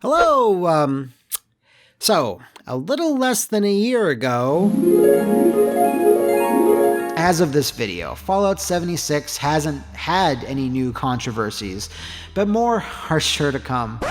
Hello, so, a little less than a year ago, as of this video, Fallout 76 hasn't had any new controversies, but more are sure to come.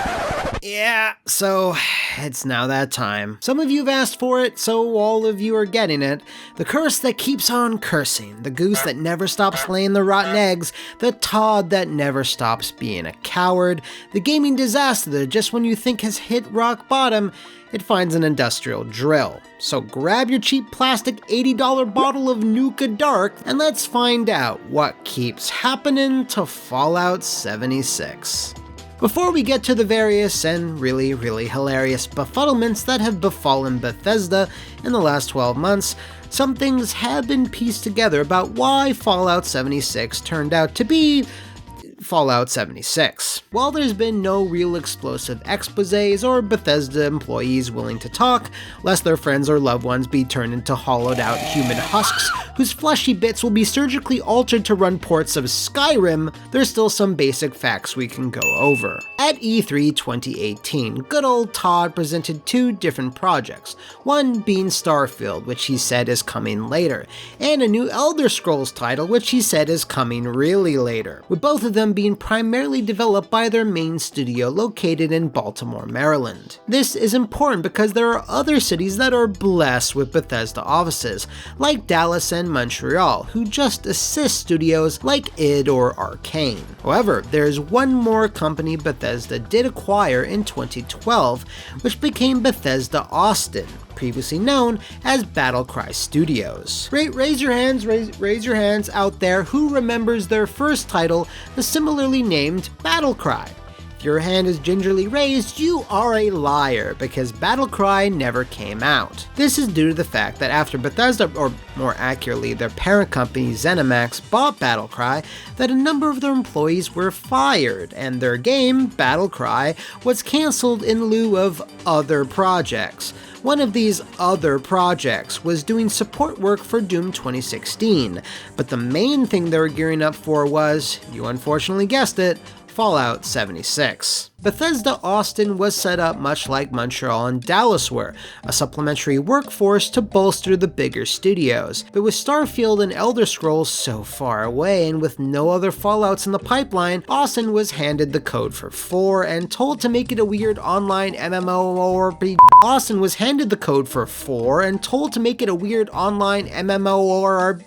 Yeah, so it's now that time. Some of you have asked for it, so all of you are getting it. The curse that keeps on cursing, the goose that never stops laying the rotten eggs, the Todd that never stops being a coward, the gaming disaster that just when you think has hit rock bottom, it finds an industrial drill. So grab your cheap plastic $80 bottle of Nuka Dark and let's find out what keeps happening to Fallout 76. Before we get to the various and really hilarious befuddlements that have befallen Bethesda in the last 12 months, some things have been pieced together about why Fallout 76 turned out to be Fallout 76. While there's been no real explosive exposés or Bethesda employees willing to talk, lest their friends or loved ones be turned into hollowed out human husks whose fleshy bits will be surgically altered to run ports of Skyrim, there's still some basic facts we can go over. At E3 2018, good old Todd presented two different projects, one being Starfield, which he said is coming later, and a new Elder Scrolls title which he said is coming really later, with both of them being primarily developed by their main studio located in Baltimore, Maryland. This is important because there are other cities that are blessed with Bethesda offices, like Dallas and Montreal, who just assist studios like id or Arcane. However, there's one more company Bethesda did acquire in 2012, which became Bethesda Austin, previously known as Battlecry Studios. Raise your hands out there who remembers their first title, the similarly named Battlecry. If your hand is gingerly raised, you are a liar, because Battlecry never came out. This is due to the fact that after Bethesda, or more accurately their parent company ZeniMax, bought Battlecry, that a number of their employees were fired, and their game, Battlecry, was cancelled in lieu of other projects. One of these other projects was doing support work for Doom 2016, but the main thing they were gearing up for was, you unfortunately guessed it, Fallout 76. Bethesda Austin was set up much like Montreal and Dallas were, a supplementary workforce to bolster the bigger studios. But with Starfield and Elder Scrolls so far away and with no other Fallouts in the pipeline, Austin was handed the code for 4 and told to make it a weird online MMORPG. Austin was handed the code for 4 and told to make it a weird online MMORPG,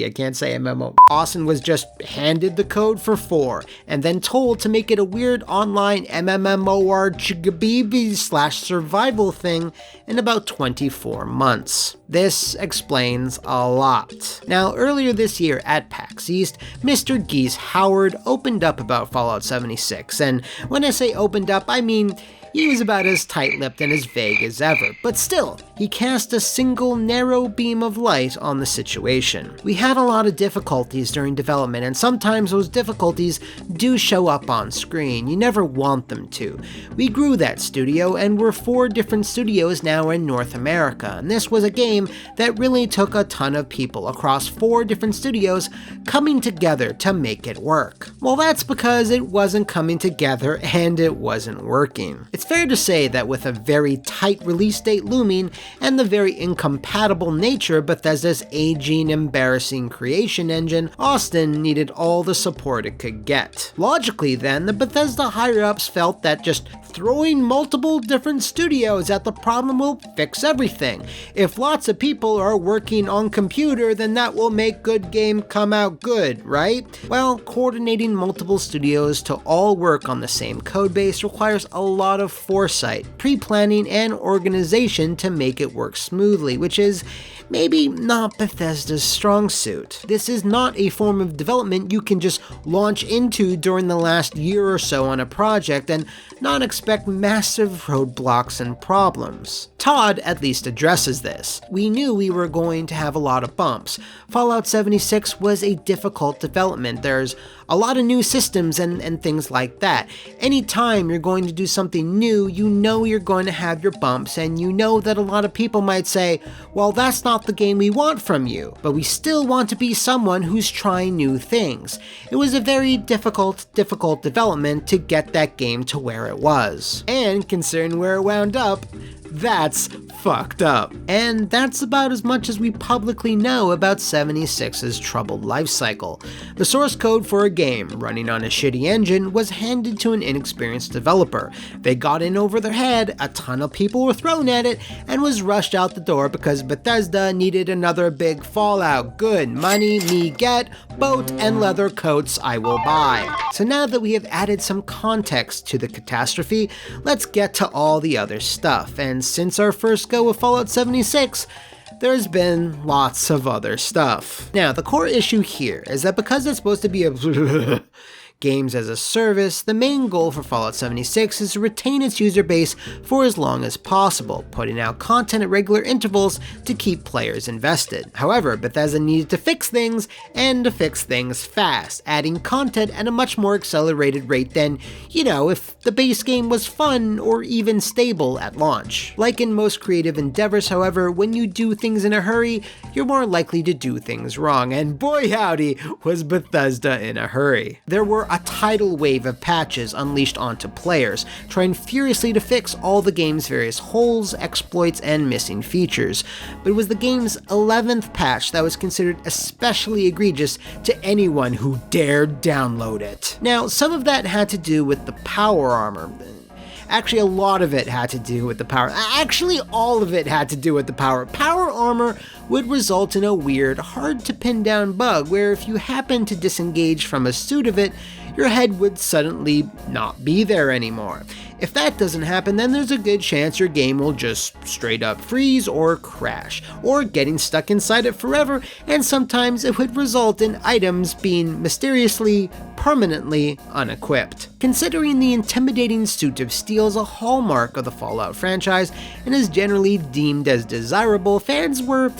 I can't say MMO. Austin was just handed the code for 4 and then told to make it a weird online MMORPG/survival thing in about 24 months. This explains a lot. Now, earlier this year at PAX East, Mr. Geese Howard opened up about Fallout 76, and when I say opened up, I mean he was about as tight-lipped and as vague as ever, but still, he cast a single narrow beam of light on the situation. We had a lot of difficulties during development, and sometimes those difficulties do show up on screen. You never want them to. We grew that studio, and we're 4 different studios now in North America, and this was a game that really took a ton of people across 4 different studios coming together to make it work. Well, that's because it wasn't coming together and it wasn't working. It's fair to say that with a very tight release date looming and the very incompatible nature of Bethesda's aging, embarrassing creation engine, Austin needed all the support it could get. Logically then, the Bethesda higher-ups felt that just throwing multiple different studios at the problem will fix everything. If lots of people are working on computer, then that will make good game come out good, right? Well, coordinating multiple studios to all work on the same codebase requires a lot of foresight, pre-planning, and organization to make it work smoothly, which is maybe not Bethesda's strong suit. This is not a form of development you can just launch into during the last year or so on a project and not expect massive roadblocks and problems. Todd at least addresses this. We knew we were going to have a lot of bumps. Fallout 76 was a difficult development. There's a lot of new systems and things like that. Anytime you're going to do something new, you know you're going to have your bumps, and you know that a lot of people might say, well, that's not the game we want from you, but we still want to be someone who's trying new things. It was a very difficult development to get that game to where it was. And considering where it wound up, that's fucked up. And that's about as much as we publicly know about 76's troubled life cycle. The source code for a game running on a shitty engine was handed to an inexperienced developer. They got in over their head, a ton of people were thrown at it, and was rushed out the door because Bethesda needed another big Fallout. Good, money me get, boat and leather coats I will buy. So now that we have added some context to the catastrophe, let's get to all the other stuff. And since our first go with Fallout 76, there's been lots of other stuff. Now, the core issue here is that because it's supposed to be a games as a service, the main goal for Fallout 76 is to retain its user base for as long as possible, putting out content at regular intervals to keep players invested. However, Bethesda needed to fix things, and to fix things fast, adding content at a much more accelerated rate than, if the base game was fun or even stable at launch. Like in most creative endeavors, however, when you do things in a hurry, you're more likely to do things wrong, and boy howdy was Bethesda in a hurry. There were a tidal wave of patches unleashed onto players, trying furiously to fix all the game's various holes, exploits, and missing features. But it was the game's 11th patch that was considered especially egregious to anyone who dared download it. Now, some of that had to do with the power armor. Actually, a lot of it had to do with the power. Actually, all of it had to do with the power. Power armor would result in a weird, hard to pin down bug where if you happen to disengage from a suit of it, your head would suddenly not be there anymore. If that doesn't happen, then there's a good chance your game will just straight up freeze or crash, or getting stuck inside it forever, and sometimes it would result in items being mysteriously, permanently unequipped. Considering the intimidating suit of steel is a hallmark of the Fallout franchise and is generally deemed as desirable, fans were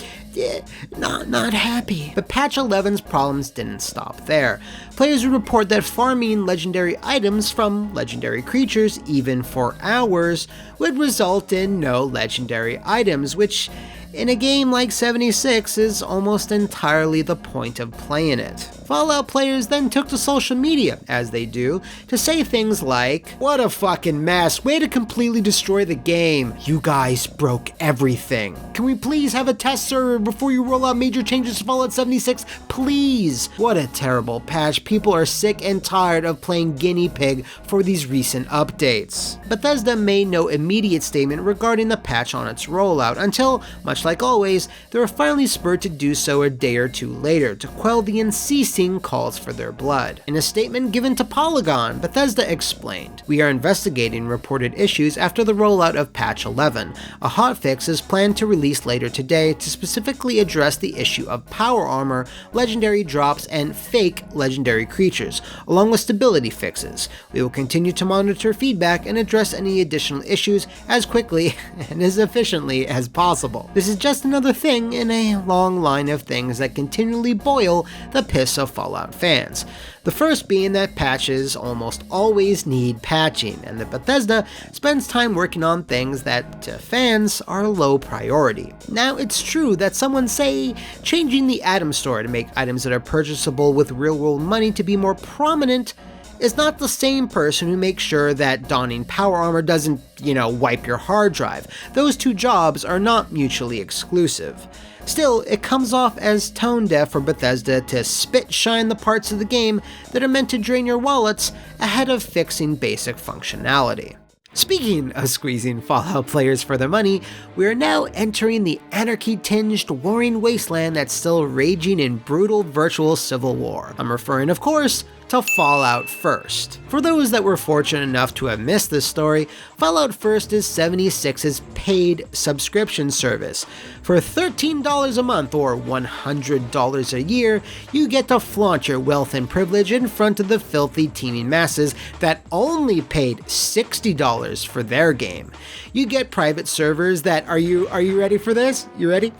not happy. But patch 11's problems didn't stop there. Players would report that farming legendary items from legendary creatures, even for hours, would result in no legendary items, which in a game like 76 is almost entirely the point of playing it. Fallout players then took to social media, as they do, to say things like, "What a fucking mess, way to completely destroy the game. You guys broke everything. Can we please have a test server before you roll out major changes to Fallout 76? Please. What a terrible patch. People are sick and tired of playing guinea pig for these recent updates." Bethesda made no immediate statement regarding the patch on its rollout until, much like always, they were finally spurred to do so a day or two later to quell the unceasing calls for their blood. In a statement given to Polygon, Bethesda explained, "We are investigating reported issues after the rollout of patch 11. A hotfix is planned to release later today to specifically address the issue of power armor, legendary drops, and fake legendary creatures, along with stability fixes. We will continue to monitor feedback and address any additional issues as quickly and as efficiently as possible." This is just another thing in a long line of things that continually boil the piss of Fallout fans. The first being that patches almost always need patching, and that Bethesda spends time working on things that, to fans, are low priority. Now, it's true that someone, say, changing the item store to make items that are purchasable with real-world money to be more prominent is not the same person who makes sure that donning power armor doesn't, wipe your hard drive. Those two jobs are not mutually exclusive. Still, it comes off as tone-deaf for Bethesda to spit-shine the parts of the game that are meant to drain your wallets ahead of fixing basic functionality. Speaking of squeezing Fallout players for their money, we are now entering the anarchy-tinged warring wasteland that's still raging in brutal virtual civil war. I'm referring, of course, to Fallout First. For those that were fortunate enough to have missed this story, Fallout First is 76's paid subscription service. For $13 a month or $100 a year, you get to flaunt your wealth and privilege in front of the filthy teeming masses that only paid $60 for their game. You get private servers that, are you ready for this? You ready?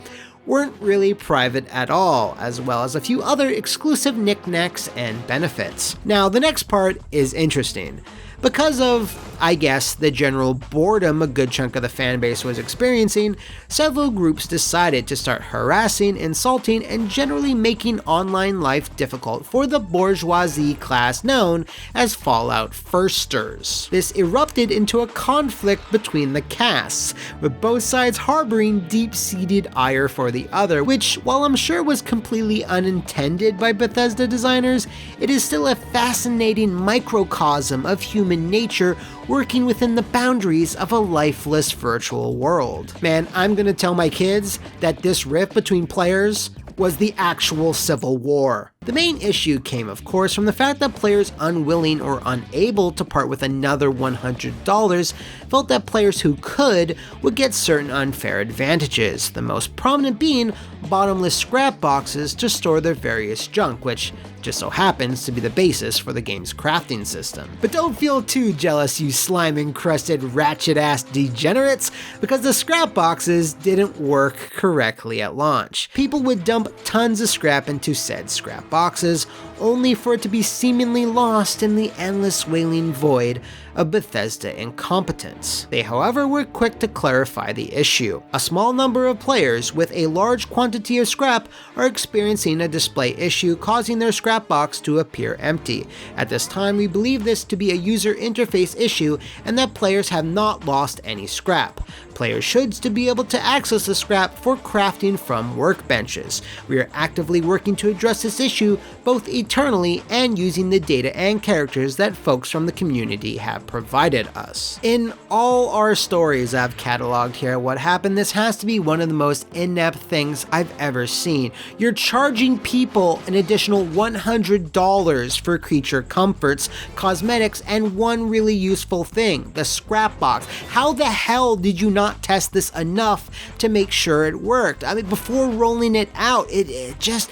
Weren't really private at all, as well as a few other exclusive knickknacks and benefits. Now, the next part is interesting. Because of, I guess, the general boredom a good chunk of the fanbase was experiencing, several groups decided to start harassing, insulting, and generally making online life difficult for the bourgeoisie class known as Fallout Firsters. This erupted into a conflict between the castes, with both sides harboring deep-seated ire for the other, which, while I'm sure was completely unintended by Bethesda designers, it is still a fascinating microcosm of human nature working within the boundaries of a lifeless virtual world. Man, I'm gonna tell my kids that this rift between players was the actual civil war. The main issue came, of course, from the fact that players unwilling or unable to part with another $100 felt that players who could would get certain unfair advantages, the most prominent being bottomless scrap boxes to store their various junk, which just so happens to be the basis for the game's crafting system. But don't feel too jealous, you slime-encrusted ratchet-ass degenerates, because the scrap boxes didn't work correctly at launch. People would dump tons of scrap into said scrap boxes, only for it to be seemingly lost in the endless wailing void of Bethesda incompetence. They, however, were quick to clarify the issue. A small number of players with a large quantity of scrap are experiencing a display issue, causing their scrap box to appear empty. At this time, we believe this to be a user interface issue and that players have not lost any scrap. Players should still be able to access the scrap for crafting from workbenches. We are actively working to address this issue both eternally and using the data and characters that folks from the community have provided us. In all our stories I've cataloged here, What Happened, this has to be one of the most inept things I've ever seen. You're charging people an additional $100 for creature comforts, cosmetics, and one really useful thing, the scrap box. How the hell did you not test this enough to make sure it worked? I mean, before rolling it out, it just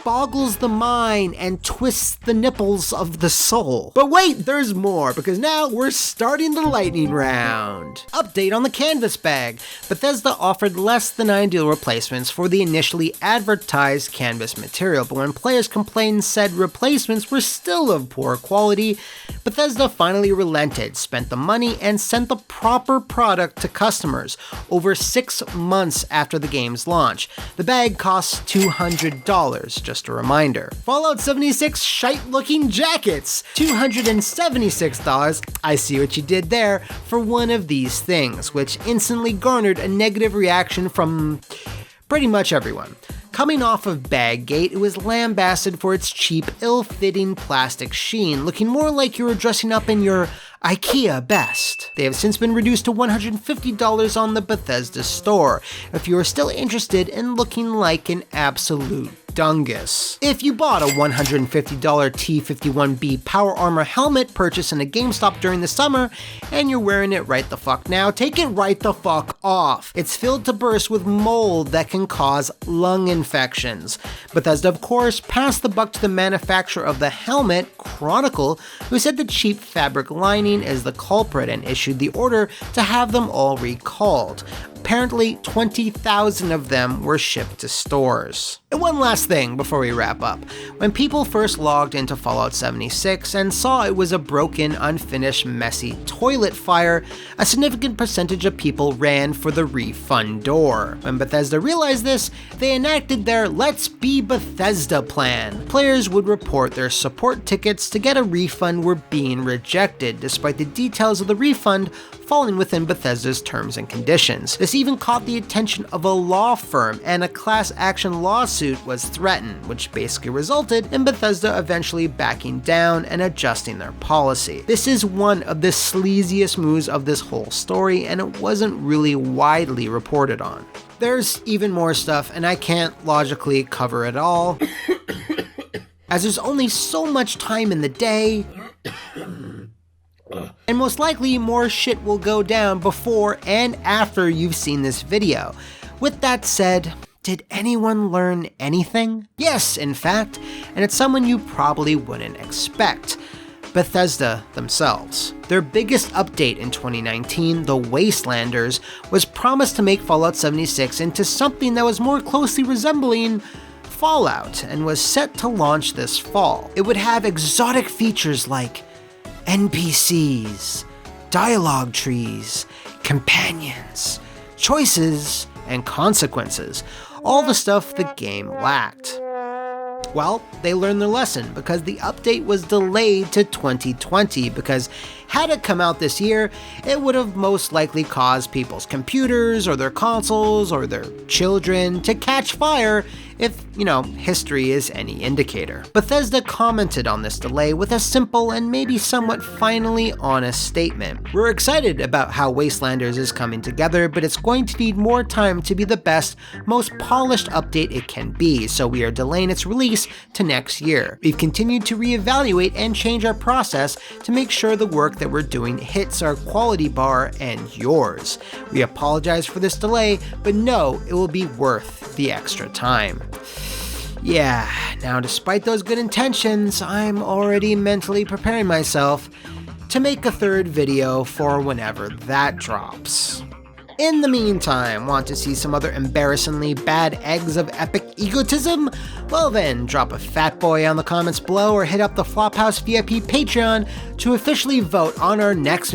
boggles the mind and twists the nipples of the soul. But wait, there's more, because now we're starting the lightning round. Update on the canvas bag. Bethesda offered less than ideal replacements for the initially advertised canvas material, but when players complained said replacements were still of poor quality, Bethesda finally relented, spent the money, and sent the proper product to customers over 6 months after the game's launch. The bag costs $200, just a reminder. Fallout 76 shite-looking jackets, $276. I see what you did there, for one of these things, which instantly garnered a negative reaction from pretty much everyone. Coming off of Baggate, it was lambasted for its cheap, ill-fitting plastic sheen, looking more like you were dressing up in your IKEA best. They have since been reduced to $150 on the Bethesda store, if you are still interested in looking like an absolute dungus. If you bought a $150 T-51B Power Armor helmet purchased in a GameStop during the summer, and you're wearing it right the fuck now, take it right the fuck off. It's filled to burst with mold that can cause lung infections. Bethesda, of course, passed the buck to the manufacturer of the helmet, Chronicle, who said the cheap fabric lining is the culprit and issued the order to have them all recalled. Apparently, 20,000 of them were shipped to stores. And one last thing before we wrap up. When people first logged into Fallout 76 and saw it was a broken, unfinished, messy toilet fire, a significant percentage of people ran for the refund door. When Bethesda realized this, they enacted their Let's Be Bethesda plan. Players would report their support tickets to get a refund were being rejected, despite the details of the refund falling within Bethesda's terms and conditions. This even caught the attention of a law firm, and a class action lawsuit was threatened, which basically resulted in Bethesda eventually backing down and adjusting their policy. This is one of the sleaziest moves of this whole story, and it wasn't really widely reported on. There's even more stuff, and I can't logically cover it all. as there's only so much time in the day, and most likely more shit will go down before and after you've seen this video. With that said, did anyone learn anything? Yes, in fact, and it's someone you probably wouldn't expect. Bethesda themselves. Their biggest update in 2019, The Wastelanders, was promised to make Fallout 76 into something that was more closely resembling Fallout and was set to launch this fall. It would have exotic features like NPCs, dialogue trees, companions, choices, and consequences, all the stuff the game lacked. Well, they learned their lesson because the update was delayed to 2020 because had it come out this year, it would have most likely caused people's computers or their consoles or their children to catch fire if, history is any indicator. Bethesda commented on this delay with a simple and maybe somewhat finally honest statement. We're excited about how Wastelanders is coming together, but it's going to need more time to be the best, most polished update it can be, so we are delaying its release to next year. We've continued to reevaluate and change our process to make sure the work that we're doing hits our quality bar and yours. We apologize for this delay, but know it will be worth the extra time. Yeah, now despite those good intentions, I'm already mentally preparing myself to make a third video for whenever that drops. In the meantime, want to see some other embarrassingly bad eggs of epic egotism? Well then, drop a fat boy on the comments below or hit up the Flophouse VIP Patreon to officially vote on our next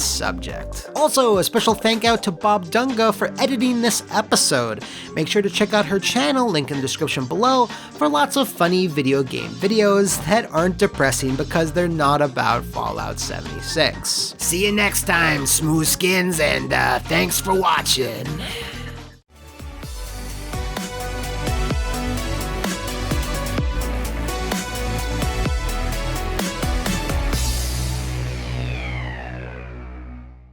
subject. Also, a special thank out to Bob Dunga for editing this episode. Make sure to check out her channel, link in the description below, for lots of funny video game videos that aren't depressing because they're not about Fallout 76. See you next time, smooth skins, and thanks for watching.